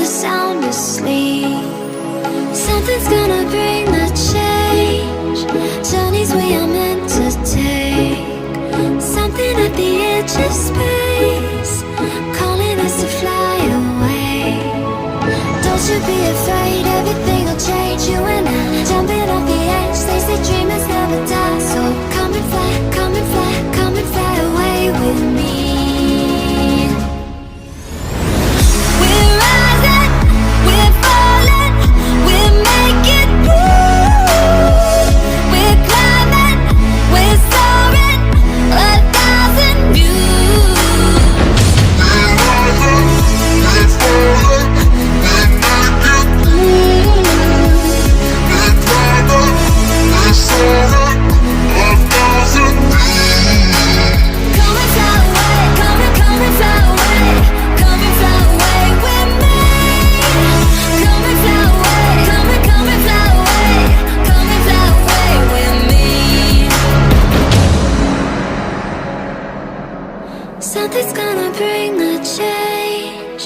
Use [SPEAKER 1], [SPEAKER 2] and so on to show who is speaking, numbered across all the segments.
[SPEAKER 1] sound asleep. Something's gonna bring the change. Journeys we are meant to take. Something at the edge of space, calling us to fly away. Don't you be afraid, everything will change. You and I, jumping off the edge. They say dreamers never die. So come and fly, come and fly, come and fly away with me. We're rising, we're falling, we're making moves. We're climbing, we're soaring, 1,000 views.
[SPEAKER 2] We're rising, we're falling, we're making moves. We're climbing, we're soaring, 1,000 views.
[SPEAKER 1] Come and fly away, come and fly away, come and fly away with me. Come and fly away, come and fly away, come and fly away with me. Something's gonna bring the change.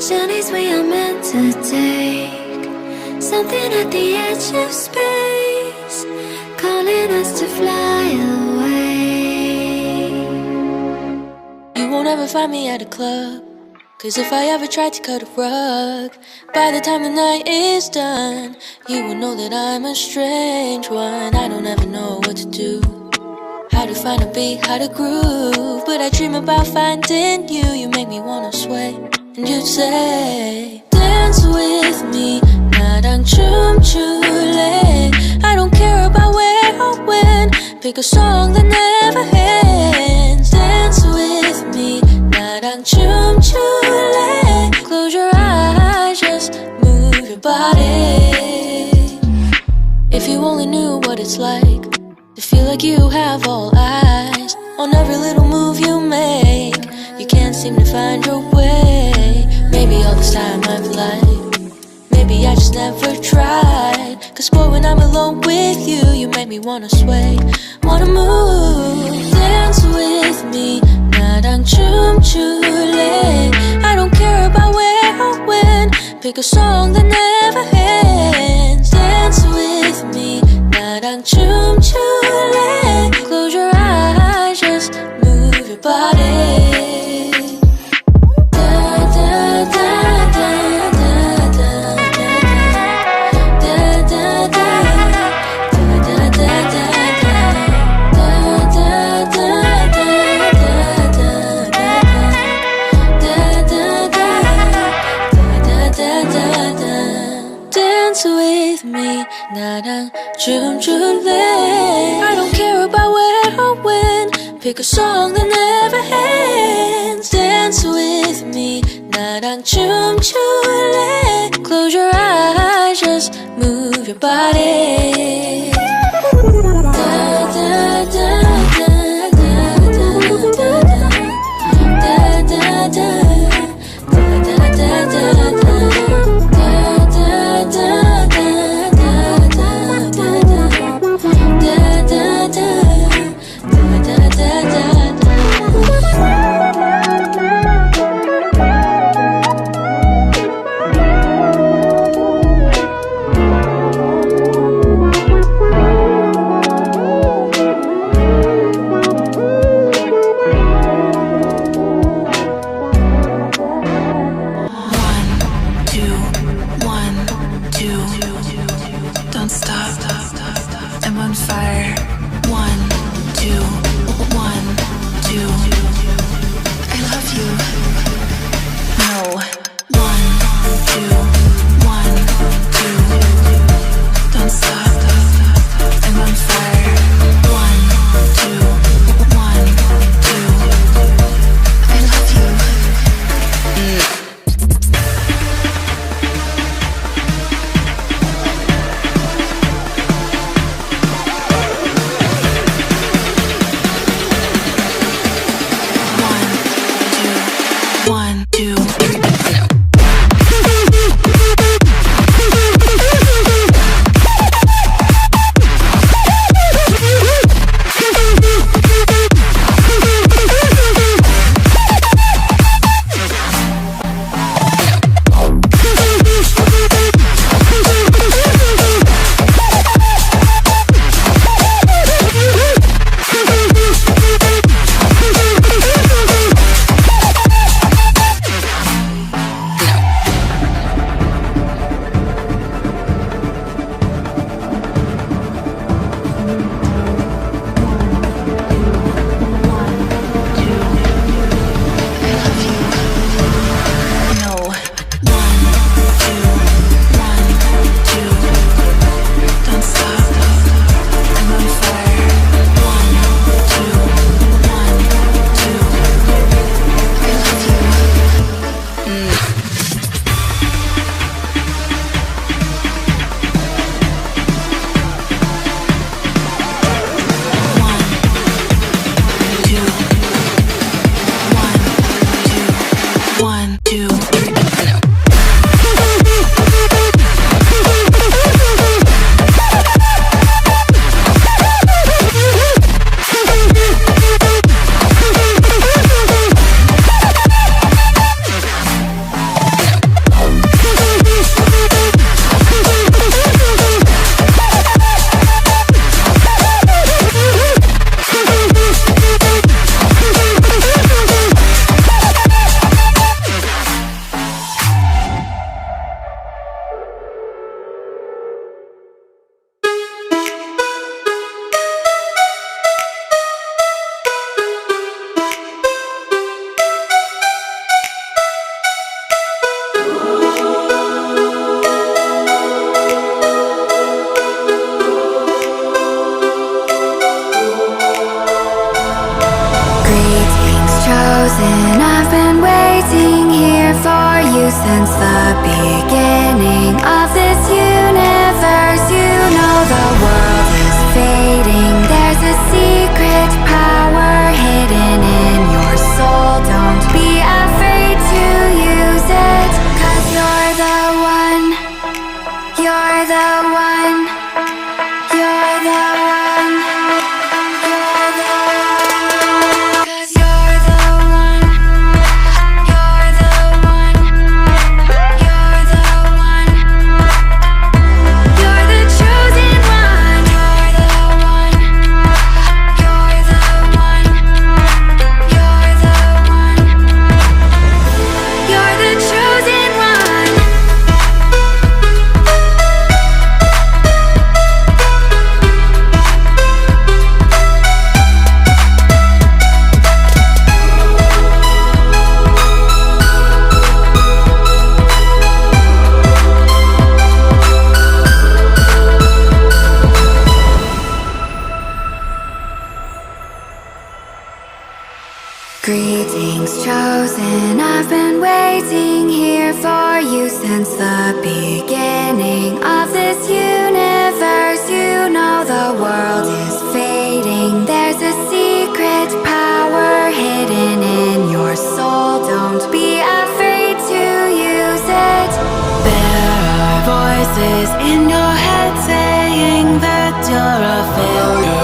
[SPEAKER 1] Journeys we are meant to take. Something at the edge of space, calling us to fly away.
[SPEAKER 3] You won't ever find me at a club, 'cause if I ever tried to cut a rug, by the time the night is done, you will know that I'm a strange one. I don't ever know what to do, how to find a beat, how to groove. But I dream about finding you. You make me wanna sway, and you'd say, dance with me, 나랑 춤출래. I don't care about where or when, pick a song that never ends. Dance with me, 나랑 춤출래. Close your eyes, just move your body. If you only knew what it's like to feel like you have all eyes on every little move you make. You can't seem to find your way. Maybe all this time I've lied, maybe I just never tried. 'Cause boy, when I'm alone with you, you make me wanna sway, wanna move. Dance with me, 나랑 춤출래. I don't care about where or when, pick a song that never ends. Dance with me, 나랑 춤출래. Close your eyes, just move your body. Dance with me, 나랑 춤출래. I don't care about where or when, pick a song that never ends. Dance with me, 나랑 춤출래. Close your eyes, just move your body.
[SPEAKER 1] waiting here for you since the beginning of this universe. You know the world is fading. There's a secret power hidden in your soul. Don't be afraid to use it. There are voices in your head saying that you're a failure.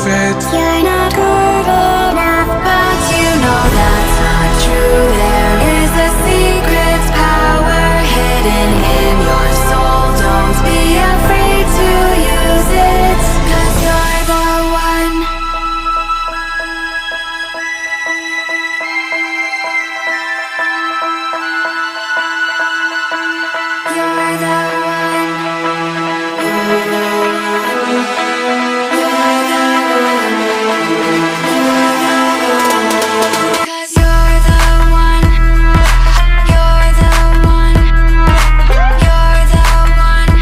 [SPEAKER 1] You're not good enough, but you know that's not true. There is a secret power hidden in your soul. Don't be afraid to use it, 'cause you're the one. You're the one. You're the one. You're the one. You're the one. 'Cause you're the one. You're the one. You're the one.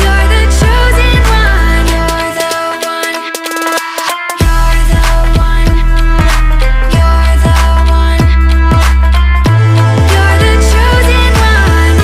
[SPEAKER 1] You're the chosen one. You're the one. You're the one. You're the one. You're the chosen one.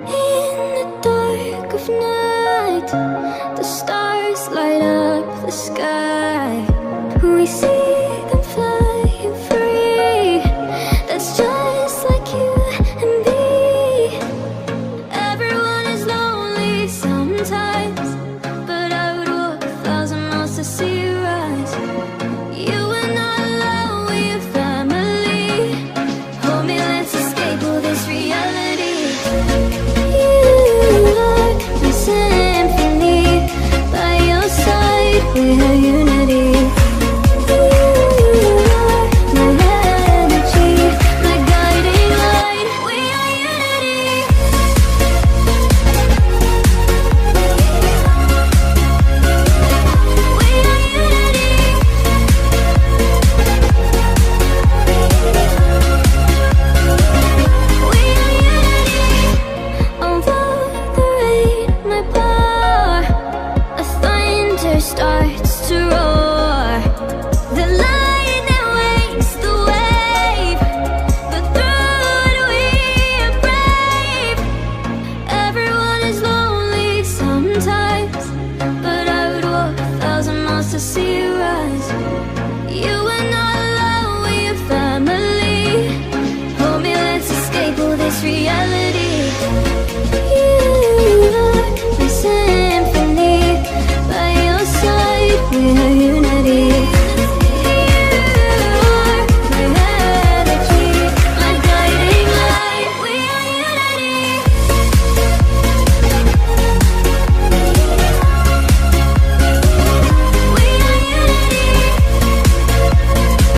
[SPEAKER 1] In the dark of night, the stars light up the sky. We see them flying free. That's just like you and me. Everyone is lonely sometimes, but I would walk 1,000 miles to see you rise. You are not alone, we're family. Hold me, let's escape all this reality. You are my symphony. By your side, we're unity.